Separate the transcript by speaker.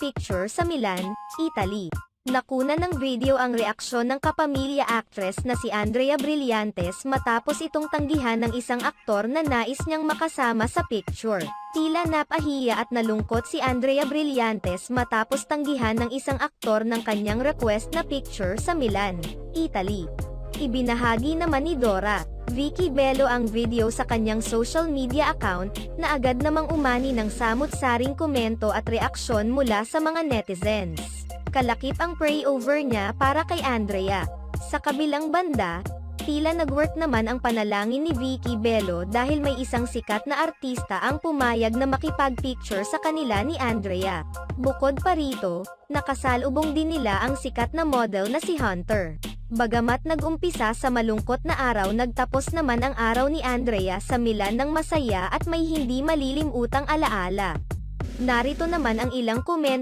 Speaker 1: makipag-picture sa Milan, Italy. Nakuna ng video ang reaksyon ng kapamilya actress na si Andrea Brillantes matapos itong tanggihan ng isang aktor na nais niyang makasama sa picture. Tila napahiya at nalungkot si Andrea Brillantes matapos tanggihan ng isang aktor ng kanyang request na picture sa Milan, Italy. Ibinahagi naman ni Dora Vicky Bello ang video sa kanyang social media account, na agad namang umani ng samut-saring komento at reaksyon mula sa mga netizens. Kalakip ang pray-over niya para kay Andrea. Sa kabilang banda, tila nag-work naman ang panalangin ni Vicky Bello dahil may isang sikat na artista ang pumayag na makipag-picture sa kanila ni Andrea. Bukod pa rito, nakasalubong din nila ang sikat na model na si Hunter. Bagamat nag-umpisa sa malungkot na araw, nagtapos naman ang araw ni Andrea sa Milan ng masaya at may hindi malilimutang alaala. Narito naman ang ilang komento